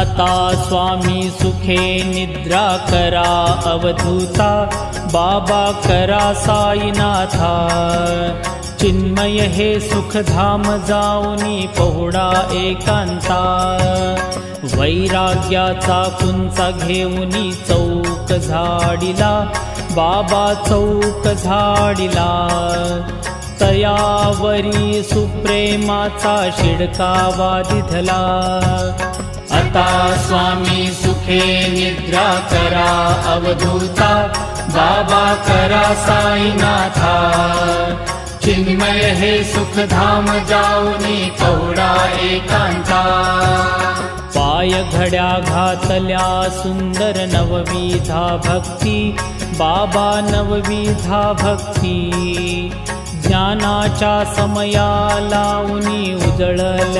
आता स्वामी सुखे निद्रा करा अवधूता, बाबा करा साईनाथा। चिन्मय हे सुखधाम जाऊनी पहुडा एकांता, वैराग्याचा कुंचा घेऊनी चौक झाडिला, बाबा चौक झाडिला। तयावरी सुप्रेमाचा शिडकावा दिधला, आता स्वामी सुखे निद्रा करा अवधूता, बाबा करा साईनाथा। चिन्मय हे सुखधाम जाऊनी पहुडा एकांता, पाय घड्या घातल्या सुंदर नवविधा भक्ती, बाबा नवविधा भक्ती। ज्ञानाच्या समया लावूनी उजळल्या